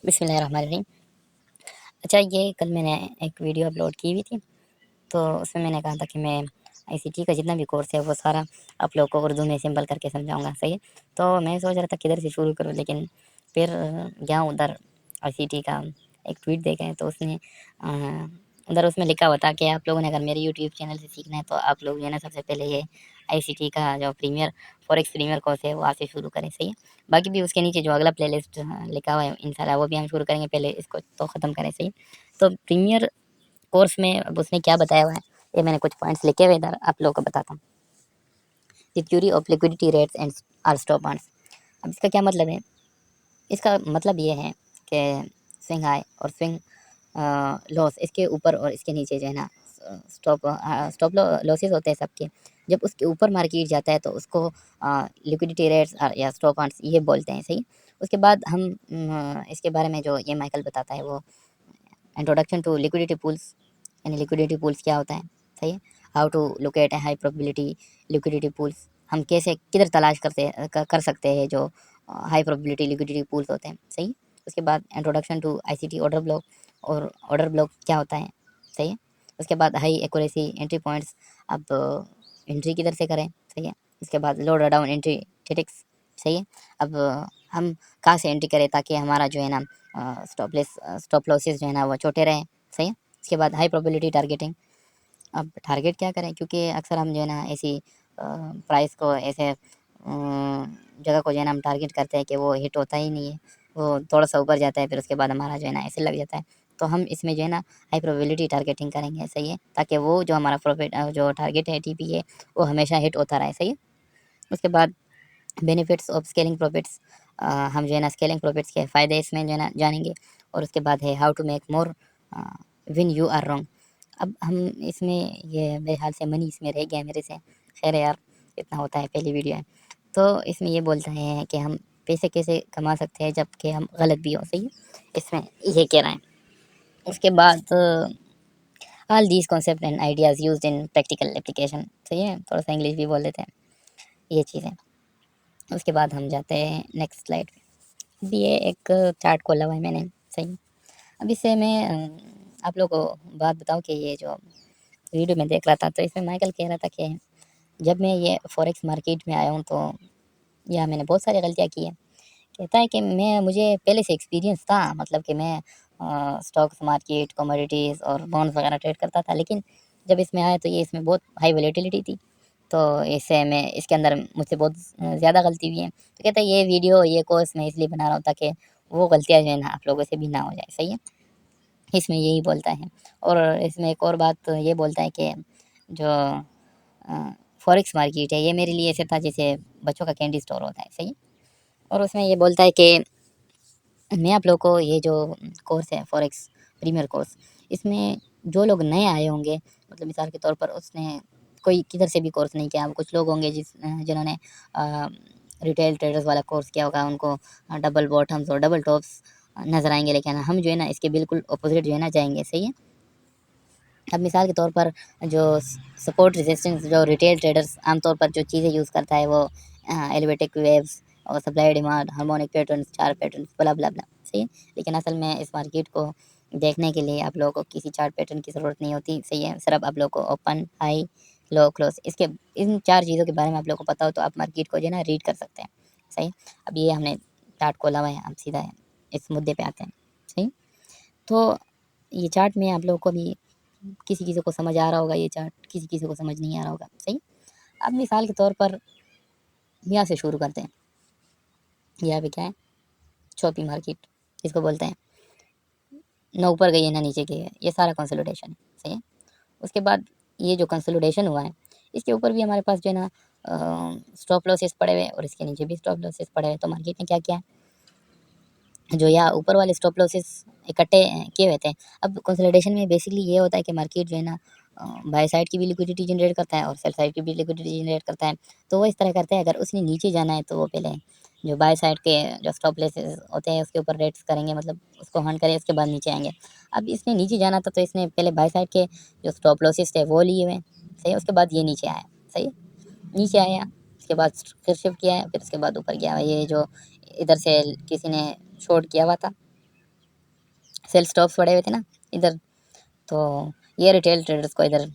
बिस्मिल्लाहिर्रहमानिर्रहीम। अच्छा, ये कल मैंने एक वीडियो अपलोड की हुई थी, तो उसमें मैंने कहा था कि मैं आईसीटी का जितना भी कोर्स है वो सारा आप लोग को उर्दू में सिंपल करके समझाऊँगा, सही है? तो मैं सोच रहा था किधर से शुरू करूँ, लेकिन फिर गया उधर आईसीटी का एक ट्वीट देखा है, तो उसने उधर उसमें लिखा हुआ था कि आप लोगों ने अगर मेरे यूट्यूब चैनल से सीखना है तो आप लोग जो है ना सबसे पहले ये आईसीटी का जो प्रीमियर फॉरेक्स प्रीमियर कोर्स है वो आज से शुरू करें, सही है? बाकी भी उसके नीचे जो अगला प्लेलिस्ट लिखा हुआ है इंशाल्लाह वो भी हम शुरू करेंगे, पहले इसको तो ख़त्म करें, सही है? तो प्रीमियर कोर्स में अब उसने क्या बताया हुआ है, ये मैंने कुछ पॉइंट्स लिखे हुए इधर आप लोगों को बताता हूँ। The theory of liquidity rates and our stop points. अब इसका क्या मतलब है? इसका मतलब ये है कि स्विंग हाई और स्विंग लॉस, इसके ऊपर और इसके नीचे जो है ना स्टॉप लॉसेस होते हैं सबके। जब उसके ऊपर मार्केट जाता है तो उसको लिक्विडिटी रेट्स या स्टॉप पॉइंट्स ये बोलते हैं, सही। उसके बाद हम इसके बारे में जो ये माइकल बताता है वो इंट्रोडक्शन टू लिक्विडिटी पूल्स, यानी लिक्विडिटी पूल्स क्या होता है, सही है। How to locate a high probability liquidity pools, हम कैसे किधर तलाश कर सकते हैं जो हाई प्रोबेबिलिटी लिक्विडिटी पूल्स होते हैं, सही। उसके बाद introduction to ICT order block, और ऑर्डर ब्लॉक क्या होता है, सही है। उसके बाद हाई एक्यूरेसी एंट्री पॉइंट्स, अब एंट्री किधर से करें, सही है। इसके बाद लोड डाउन एंट्री टेटिक्स, सही है। अब हम कहाँ से एंट्री करें ताकि हमारा जो है ना स्टॉप लॉसेस जो है ना वो छोटे रहें, सही है। इसके बाद हाई प्रोबेबिलिटी टारगेटिंग, अब टारगेट क्या करें, क्योंकि अक्सर हम जो है ना ऐसी प्राइस को ऐसे जगह को जो है ना हम टारगेट करते हैं कि वो हिट होता ही नहीं है, वो थोड़ा सा ऊपर जाता है, फिर उसके बाद हमारा जो है ना ऐसे लग जाता है। तो हम इसमें जो है ना हाई प्रोबेबिलिटी टारगेटिंग करेंगे, सही है, ताकि वो जो हमारा प्रॉफिट जो टारगेट है टीपी है वो हमेशा हिट होता रहे, सही है। उसके बाद बेनिफिट्स ऑफ स्केलिंग प्रॉफिट्स, हम जो है ना स्केलिंग प्रॉफिट्स के फ़ायदे इसमें जो है ना जानेंगे। और उसके बाद है how to make more when you are wrong. अब हम इसमें ये मेरे ख्याल से मनी इसमें रह गया मेरे से, खैर यार इतना होता है, पहली वीडियो है। तो इसमें ये बोलते हैं कि हम पैसे कैसे कमा सकते हैं जबकि हम गलत भी हो, सही है, इसमें ये कह रहा है। उसके बाद all these concept and ideas used in practical application, सही है, थोड़ा सा इंग्लिश भी बोल देते हैं, ये चीज़ें। उसके बाद हम जाते हैं नेक्स्ट स्लाइड पे। अभी ये एक चार्ट खोला हुआ है मैंने, सही। अब इससे मैं आप लोगों को बात बताऊँ कि ये जो वीडियो मैं देख रहा था तो इसमें माइकल कह रहा था कि जब मैं ये फॉरेक्स मार्केट में आया हूँ तो या मैंने बहुत सारी गलतियाँ की हैं। कहता है कि मैं मुझे पहले से एक्सपीरियंस था, मतलब कि मैं स्टॉक्स मार्केट, कमोडिटीज़ और बॉन्ड्स वगैरह ट्रेड करता था, लेकिन जब इसमें आया तो ये इसमें बहुत हाई वोलेटिलिटी थी, तो इससे मैं इसके अंदर मुझसे बहुत ज़्यादा गलती हुई है। तो कहता है ये वीडियो ये कोर्स मैं इसलिए बना रहा हूँ ताकि वो गलतियाँ जो है ना आप लोगों से भी ना हो जाए, सही है। इसमें यही बोलता है। और इसमें एक और बात ये बोलता है कि जो फॉरेक्स मार्केट है ये मेरे लिए ऐसे था जैसे बच्चों का कैंडी स्टोर होता है, सही है। और उसमें ये बोलता है कि मैं आप लोग को ये जो कोर्स है फॉरेक्स प्रीमियर कोर्स, इसमें जो लोग नए आए होंगे, मतलब मिसाल के तौर पर उसने कोई किधर से भी कोर्स नहीं किया, कुछ लोग होंगे जिन्होंने रिटेल ट्रेडर्स वाला कोर्स किया होगा, उनको डबल बॉटम्स और डबल टॉप्स नज़र आएंगे, लेकिन हम जो है ना इसके बिल्कुल अपोजिट जो है ना जाएंगे, सही है। अब मिसाल के तौर पर जो सपोर्ट रेजिस्टेंस जो रिटेल ट्रेडर्स आमतौर पर जो चीज़ें यूज़ करता है वो एलिवेटिक वेव्स और supply demand harmonic patterns chart patterns blah blah blah, सही है। लेकिन असल में इस मार्केट को देखने के लिए आप लोगों को किसी चार्ट पैटर्न की ज़रूरत नहीं होती, सही है। सिर्फ आप लोग को ओपन हाई लो क्लोज इसके इन चार चीज़ों के बारे में आप लोग को पता हो तो आप मार्केट को जो है ना रीड कर सकते हैं, सही। अब ये हमने चार्ट खोला हुआ है, हम सीधा इस मुद्दे पे आते हैं, सही। तो ये चार्ट में आप लोगों को भी किसी किसी को समझ आ रहा होगा, ये चार्ट किसी किसी को समझ नहीं आ रहा होगा, सही। अब मिसाल के तौर पर यहाँ से शुरू करते हैं। यहाँ पे क्या है, शॉपिंग मार्केट इसको बोलते हैं, ना ऊपर गई है ना नीचे गई है, ये सारा कंसोलिडेशन है, सही है। उसके बाद ये जो कंसोलिडेशन हुआ है इसके ऊपर भी हमारे पास जो है ना स्टॉप लॉसेस पड़े हुए और इसके नीचे भी स्टॉप लॉसेस पड़े हुए। तो मार्केट ने क्या किया, जो यहाँ ऊपर वाले स्टॉप लॉसेस इकट्ठे किए हुए थे। अब कंसोलिडेशन में बेसिकली ये होता है कि मार्केट जो है ना बाय साइड की भी लिक्विडिटी जनरेट करता है और सेल साइड की भी लिक्विडिटी जनरेट करता है। तो वो इस तरह करता है, अगर उसने नीचे जाना है तो वो पहले जो बाय साइड के जो स्टॉप लॉसेस होते हैं उसके ऊपर रेट्स करेंगे, मतलब उसको हर्न करें, उसके बाद नीचे आएंगे। अब इसने नीचे जाना था तो इसने पहले बाय साइड के जो स्टॉप लॉसेस थे वो लिए हुए, सही है। उसके बाद ये नीचे आया, सही है, नीचे आया, उसके बाद फिर शिफ्ट किया है, फिर उसके बाद ऊपर गया। ये जो इधर से किसी ने शॉर्ट किया हुआ था, सेल स्टॉप्स पड़े हुए थे ना इधर, तो ये रिटेल ट्रेडर्स को इधर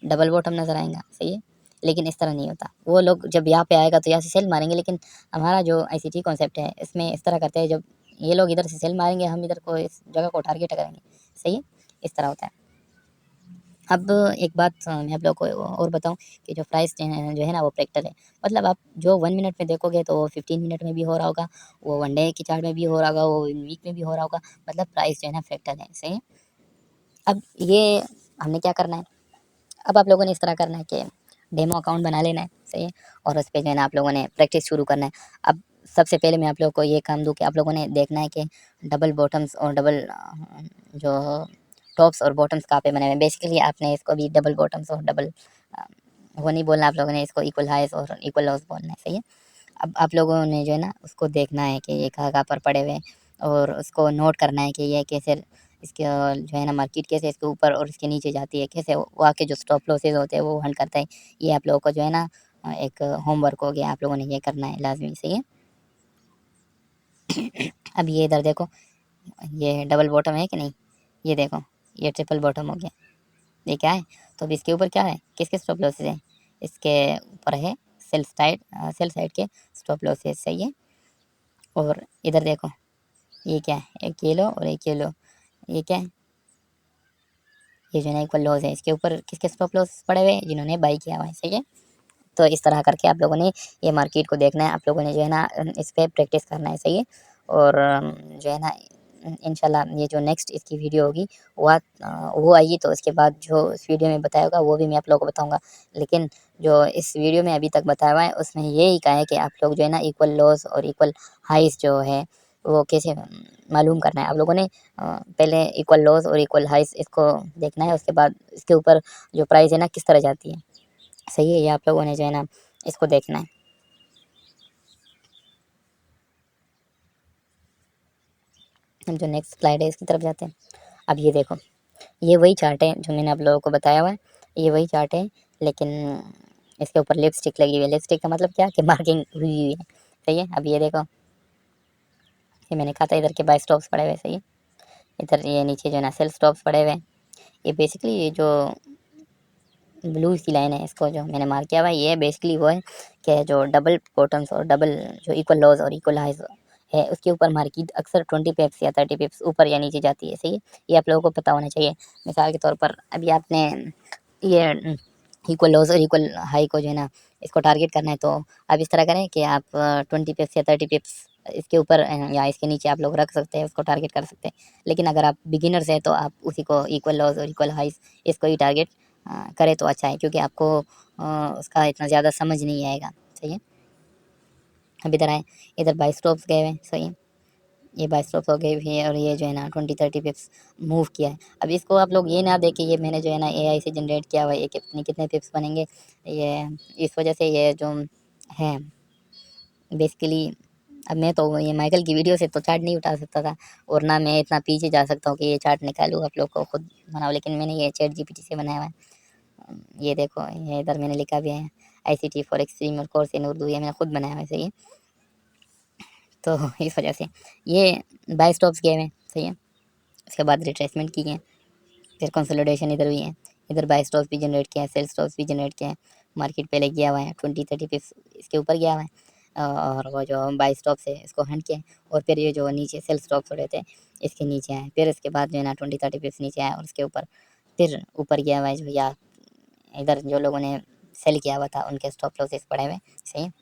डबल बॉटम नज़र आएगा, सही है। लेकिन इस तरह नहीं होता, वो लोग जब यहाँ पे आएगा तो यहाँ से सेल मारेंगे, लेकिन हमारा जो आईसीटी कॉन्सेप्ट है इसमें इस तरह करते हैं, जब ये लोग इधर से सेल मारेंगे हम इधर को इस जगह को टारगेट करेंगे, सही है, इस तरह होता है। अब एक बात मैं आप लोग को और बताऊं कि जो प्राइस जो है ना वो फ्रैक्टल है, मतलब आप जो 1 मिनट में देखोगे तो वो 15 मिनट में भी हो रहा होगा, वो 1 डे की चार्ट में भी हो रहा होगा, वो वीक में भी हो रहा होगा, मतलब प्राइस जो है ना फ्रैक्टल है, सही है। अब ये हमने क्या करना है, अब आप लोगों ने इस तरह करना है कि डेमो अकाउंट बना लेना है, सही है, और उस पे जो है ना आप लोगों ने प्रैक्टिस शुरू करना है। अब सबसे पहले मैं आप लोगों को ये काम दूँ कि आप लोगों ने देखना है कि डबल बॉटम्स और डबल जो टॉप्स और बॉटम्स कहाँ पे बने हुए हैं। बेसिकली आपने इसको भी डबल बॉटम्स और डबल वो नहीं बोलना, आप लोगों ने इसको इक्वल हाइस और इक्वल लॉस बोलना है, सही है। अब आप लोगों ने जो है ना उसको देखना है कि ये कहाँ कहाँ पर पड़े हुए हैं, और उसको नोट करना है कि ये कैसे इसके जो है ना मार्केट कैसे इसके ऊपर और इसके नीचे जाती है, कैसे वहाँ के जो स्टॉप लॉसेस होते हैं वो हंट करता है। ये आप लोगों को जो है ना एक होमवर्क हो गया, आप लोगों ने ये करना है लाजमी, सही है। अब ये इधर देखो, ये डबल बॉटम है कि नहीं, ये देखो, ये ट्रिपल बॉटम हो गया, ये क्या है, तो अब इसके ऊपर क्या है, किसके स्टॉप लॉसेस हैं, इसके ऊपर है सेल साइड के स्टॉप लॉसेस, सही है। और इधर देखो, ये क्या है, एक ये लो और एक ये लो, ये क्या है, ये जो है ना इक्वल लॉस है, इसके ऊपर किसके स्टॉप लॉस पड़े हुए हैं, जिन्होंने बाई किया हुआ है, सही है। तो इस तरह करके आप लोगों ने ये मार्केट को देखना है, आप लोगों ने जो है ना इस पे प्रैक्टिस करना है, सही है। और जो है ना इंशाल्लाह ये जो नेक्स्ट इसकी वीडियो होगी वो आएगी, तो उसके बाद जो इस वीडियो में बताया होगा वो भी मैं आप लोगों को बताऊंगा। लेकिन जो इस वीडियो में अभी तक बताया हुआ है उसमें यही कहा है कि आप लोग जो है ना इक्वल लॉस और इक्वल हाइस जो है वो कैसे मालूम करना है। आप लोगों ने पहले इक्वल लॉस और इक्वल हाइस इसको देखना है, उसके बाद इसके ऊपर जो प्राइस है ना किस तरह जाती है, सही है, ये आप लोगों ने जो है ना इसको देखना है। हम जो नेक्स्ट स्लाइड है इसकी तरफ जाते हैं। अब ये देखो, ये वही चार्ट है जो मैंने आप लोगों को बताया हुआ है, ये वही चार्ट है, लेकिन इसके ऊपर लिपस्टिक लगी हुई है। लिपस्टिक का मतलब क्या कि मार्किंग हुई हुई है, सही है। अब ये देखो, ये मैंने कहा था इधर के बाय स्टॉप्स पड़े हुए, सही है। इधर ये नीचे जो है ना सेल स्टॉप्स पड़े हुए हैं। ये बेसिकली ये जो ब्लू सी लाइन है इसको जो मैंने मार्क किया हुआ है, ये बेसिकली वो है कि जो डबल बॉटम्स और डबल जो इक्वल लॉस और इक्वल हाइज है उसके ऊपर मार्केट अक्सर 20 पिप्स या 30 पिप्स ऊपर या नीचे जाती है, सही है। ये आप लोगों को पता होना चाहिए। मिसाल के तौर पर अभी आपने ये इक्वल लॉस और इक्वल हाई को जो है ना इसको टारगेट करना है, तो आप इस तरह करें कि आप 20 पिप्स या 30 पिप्स इसके ऊपर या इसके नीचे आप लोग रख सकते हैं, उसको टारगेट कर सकते हैं। लेकिन अगर आप बिगिनर्स हैं तो आप उसी को इक्वल लॉस और इक्वल हाइस इसको ही टारगेट करें तो अच्छा है, क्योंकि आपको उसका इतना ज़्यादा समझ नहीं आएगा, सही है। अब इधर आए, इधर बाई स्टॉप्स गए हुए हैं, सही है, ये बाई स्टॉप्स हो गए भी है, और ये जो है ना 20-30 पिप्स मूव किया है। अब इसको आप लोग ये ना देखें ये मैंने जो है ना एआई से जनरेट किया हुआ है, ये कितने कितने पिप्स बनेंगे, ये इस वजह से ये जो है बेसिकली, अब मैं तो ये माइकल की वीडियो से तो चार्ट नहीं उठा सकता था, और ना मैं इतना पीछे जा सकता हूँ कि ये चार्ट निकालूँ आप लोग को खुद बनाओ, लेकिन मैंने ये चैट जीपीटी से बनाया हुआ है। ये देखो, ये इधर मैंने लिखा भी है आईसीटी फॉर एक्सट्रीम और कोर्स इन उर्दू, ये मैंने खुद बनाया हुआ है, सही है। तो इस वजह से ये बाय स्टॉप्स गए हुए हैं, सही है। उसके बाद रिट्रेसमेंट की है, फिर कंसोलिडेशन इधर हुई है, इधर बाय स्टॉप्स भी जनरेट किया है, सेल स्टॉप्स भी जनरेट किया है। मार्केट पहले गया हुआ है 20-30 पिप्स इसके ऊपर गया हुआ है, और वो जो बाय स्टॉप्स है इसको हंट किया है, और फिर ये जो नीचे सेल स्टॉप्स हो रहे थे इसके नीचे आए, फिर इसके बाद जो है ना 20-30 पिप्स नीचे आए, और उसके ऊपर फिर ऊपर गया हुआ है जो, या इधर जो लोगों ने सेल किया हुआ था उनके स्टॉप लॉसेस पड़े हुए, सही है।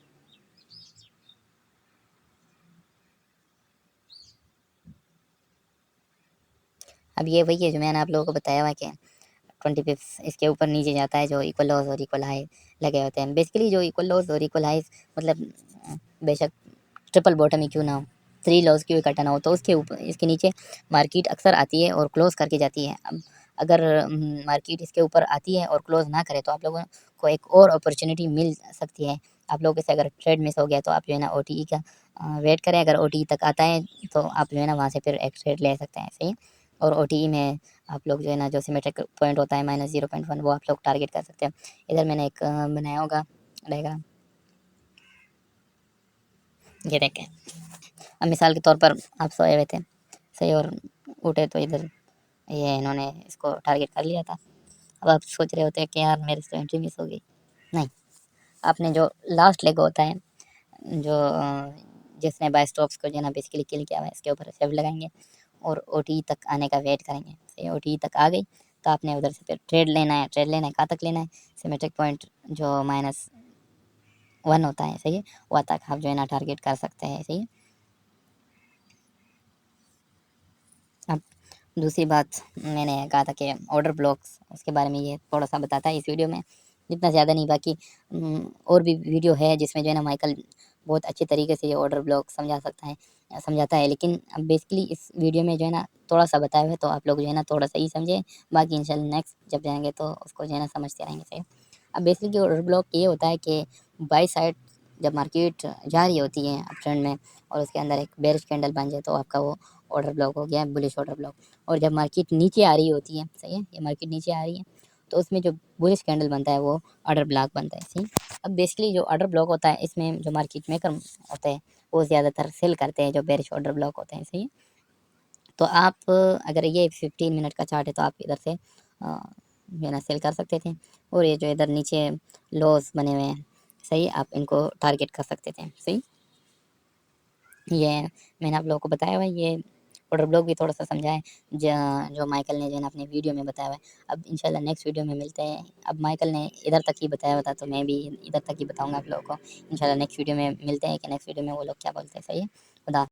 अब ये वही है जो मैंने आप लोगों को बताया हुआ है कि 20 पिप्स इसके ऊपर नीचे जाता है जो इक्वल लॉस और इक्वल हाई लगे होते हैं। बेसिकली जो इक्वल लॉस और इक्वल हाई मतलब बेशक ट्रिपल बॉटम ही क्यों ना हो, 3 लॉस क्यों इकट्ठा ना हो, तो उसके ऊपर इसके नीचे मार्केट अक्सर आती है और क्लोज करके जाती है। अब अगर मार्केट इसके ऊपर आती है और क्लोज ना करे तो आप लोगों को एक और अपॉर्चुनिटी मिल सकती है। आप लोगों से अगर ट्रेड मिस हो गया तो आप जो है ना ओटीई का वेट करें, अगर ओटीई तक आता है तो आप जो है ना वहाँ से फिर एक ट्रेड ले सकते हैं, सही है। और ओटीई में आप लोग जो है ना जो सिमेट्रिक पॉइंट होता है -0.1 वो आप लोग टारगेट कर सकते हैं। इधर मैंने एक बनाया होगा डायग्राम, ये देखें। अब मिसाल के तौर पर आप सोए हुए थे, सही। और उठे तो इधर ये इन्होंने इसको टारगेट कर लिया था। अब आप सोच रहे होते हैं कि यार मेरे से तो एंट्री मिस हो गई। नहीं, आपने जो लास्ट लेग होता है, जो जिसने बाय स्टॉप्स को जो है ना बेसिकली किल किया हुआ है, इसके ऊपर सेव लगाएंगे और ओटी तक आने का वेट करेंगे। सही, ओटी तक आ गई तो आपने उधर से फिर ट्रेड लेना है। ट्रेड लेना है, कहाँ तक लेना है? सिमेट्रिक पॉइंट जो -1 होता है, सही है, वहाँ तक आप जो है ना टारगेट कर सकते हैं। सही है। अब दूसरी बात, मैंने कहा था कि ऑर्डर ब्लॉक्स, उसके बारे में ये थोड़ा सा बताता है इस वीडियो में, जितना ज़्यादा नहीं। बाकी और भी वीडियो है जिसमें जो है ना माइकल बहुत अच्छे तरीके से ये ऑर्डर ब्लॉक समझाता है। लेकिन अब बेसिकली इस वीडियो में जो है ना थोड़ा सा बताया हुआ है, तो आप लोग जो है ना थोड़ा सा ही समझें। बाकी इंशाल्लाह नेक्स्ट जब जाएंगे तो उसको जो है ना समझते रहेंगे। सही। अब बेसिकली ऑर्डर ब्लॉक ये होता है कि बाई साइड जब मार्केट जा रही होती है अप ट्रेंड में और उसके अंदर एक बेरिश कैंडल बन जाए, तो आपका वो ऑर्डर ब्लॉक हो गया, बुलिश ऑर्डर ब्लॉक। और जब मार्केट नीचे आ रही होती है, सही है, ये मार्केट नीचे आ रही है, तो उसमें जो बुलिश कैंडल बनता है वो ऑर्डर ब्लॉक बनता है। सही। अब बेसिकली जो ऑर्डर ब्लॉक होता है, इसमें जो मार्केट मेकर होते हैं वो ज़्यादातर सेल करते हैं जो बेरिश ऑर्डर ब्लॉक होते हैं। सही है। तो आप अगर ये 15 मिनट का चार्ट है तो आप इधर से जो है ना सेल कर सकते थे। और ये जो इधर नीचे लॉस बने हुए हैं, सही, आप इनको टारगेट कर सकते थे। सही। ये मैंने आप लोगों को बताया हुआ है, ये ऑर्डर ब्लॉक भी थोड़ा सा समझा है जो माइकल ने जो है ना अपने वीडियो में बताया हुआ है। अब इंशाल्लाह नेक्स्ट वीडियो में मिलते हैं। अब माइकल ने इधर तक ही बताया हुआ था, तो मैं भी इधर तक ही बताऊंगा आप लोगों को। इंशाल्लाह नेक्स्ट वीडियो में मिलते हैं कि नेक्स्ट वीडियो में वो लोग क्या बोलते हैं। सही है।